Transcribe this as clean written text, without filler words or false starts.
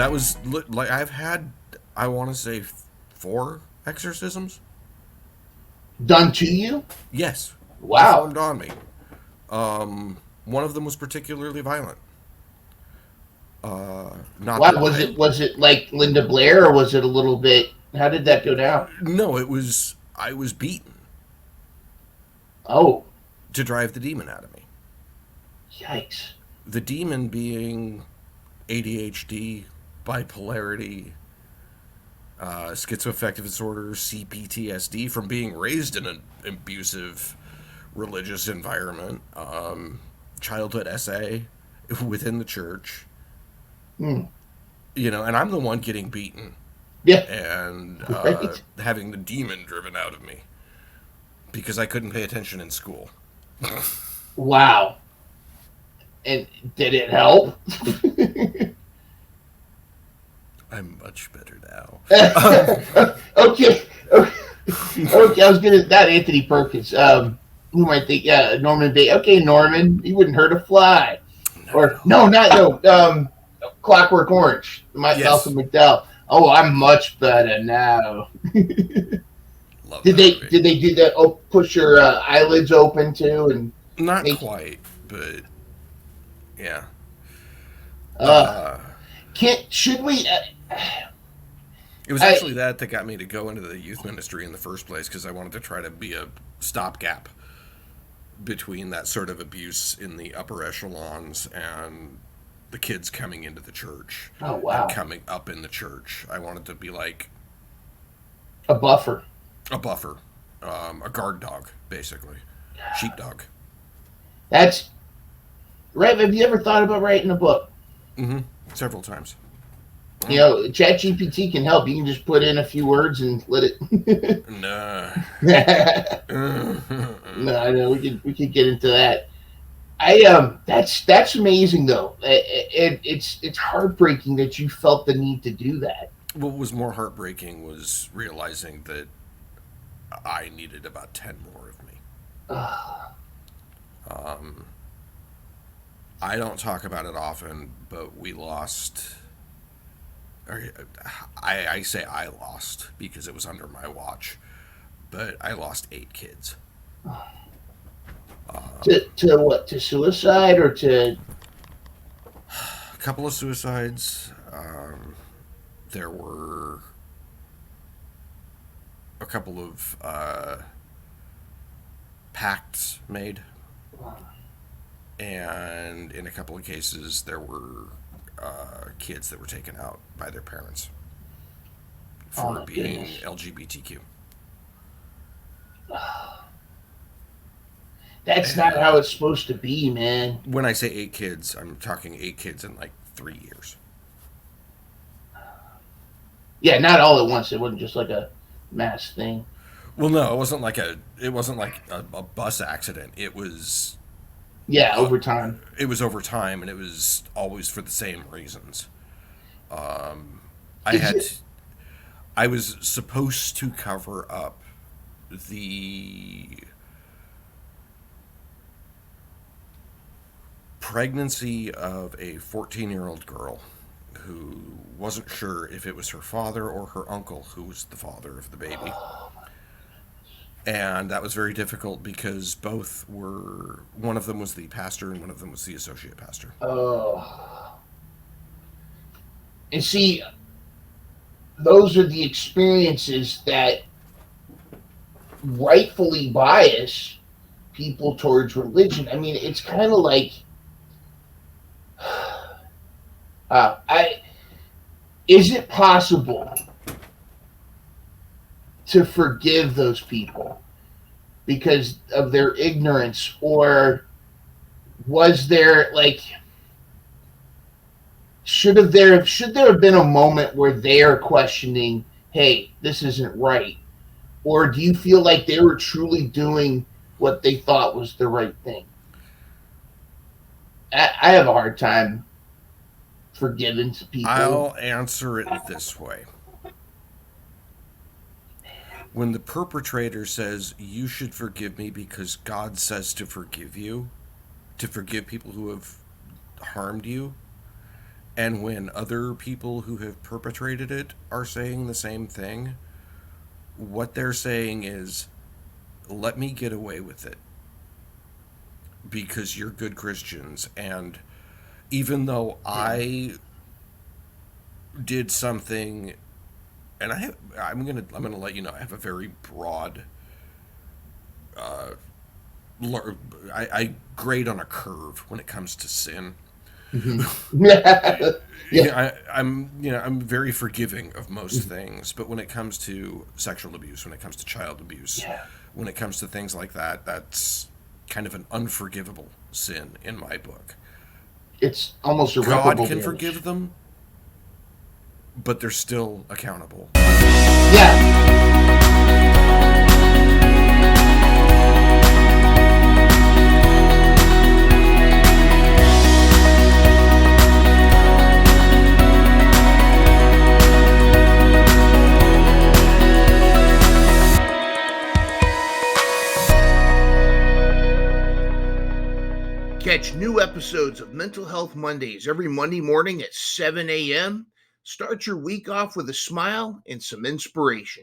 That was like I've had, I want to say, 4 exorcisms. Done to you? Yes, Wow. performed on me. One of them was particularly violent. Not Wow. that I. Was it like Linda Blair, or was it a little bit? How did that go down? No, it was. I was beaten Oh, to drive the demon out of me. yikes. The demon being ADHD, bipolarity, schizoaffective disorder, CPTSD from being raised in an abusive religious environment, childhood SA within the church, Hmm. and I'm the one getting beaten Yeah. and Right. having the demon driven out of me because I couldn't pay attention in school. Wow. And did it help? I'm much better now. Okay. Okay. I was gonna that Anthony Perkins. Who might think? Yeah, Norman Bates. Okay, Norman. He wouldn't hurt a fly. Or No. no, not no. Clockwork Orange. Malcolm Yes. McDowell. Oh, I'm much better now. Love that movie. Did they do that? Oh, push your eyelids open too and Not make. quite, but yeah. Uh, Uh, can't should we? it was I actually that got me to go into the youth ministry in the first place because I wanted to try to be a stopgap between that sort of abuse in the upper echelons and the kids coming into the church oh and wow, coming up in the church. I wanted to be like a buffer. a buffer, a guard dog, basically, sheepdog. That's right. Have you ever thought about writing a book? Mm-hmm. Several times. You know, ChatGPT can help. You can just put in a few words and let it. Nah. No, I know we could get into that. I that's amazing though. It's heartbreaking that you felt the need to do that. What was more heartbreaking was realizing that I needed about 10 more of me. Um, I don't talk about it often, but we lost. Or, I say I lost because it was under my watch, but I lost 8 kids. To what? To suicide or to? A couple of suicides. There were a couple of pacts made, and in a couple of cases, there were kids that were taken out by their parents Oh for my being goodness. LGBTQ. That's not how And it's supposed to be, man. when I say 8 kids, I'm talking 8 kids in like 3 years. Yeah, not all at once. It wasn't just like a mass thing. Well, no, it wasn't like a bus accident. Yeah, Uh, over time. it was over time, and it was always for the same reasons. Um, I Is had it? I was supposed to cover up the pregnancy of a 14-year-old girl who wasn't sure if it was her father or her uncle who was the father of the baby. And that was very difficult because one of them was the pastor and one of them was the associate pastor. Oh, and see, those are the experiences that rightfully bias people towards religion. I mean, it's kind of like, I is it possible to forgive those people because of their ignorance, or was there like should there have been a moment where they are questioning, hey, this isn't right, or do you feel like they were truly doing what they thought was the right thing? I have a hard time forgiving people. I'll answer it this way. When the perpetrator says, "You should forgive me because God says to forgive you, to forgive people who have harmed you," And when other people who have perpetrated it are saying the same thing, what they're saying is, let me get away with it because you're good Christians. And even though I did something, and I'm gonna let you know, I have a very broad, I grade on a curve when it comes to sin. Mm-hmm. Yeah. I'm very forgiving of most things, but when it comes to sexual abuse, when it comes to child abuse, Yeah. when it comes to things like that, that's kind of an unforgivable sin in my book. It's almost God irreparable can damage. forgive them, but they're still accountable. Yeah. Catch new episodes of Mental Health Mondays every Monday morning at 7 a.m. Start your week off with a smile and some inspiration.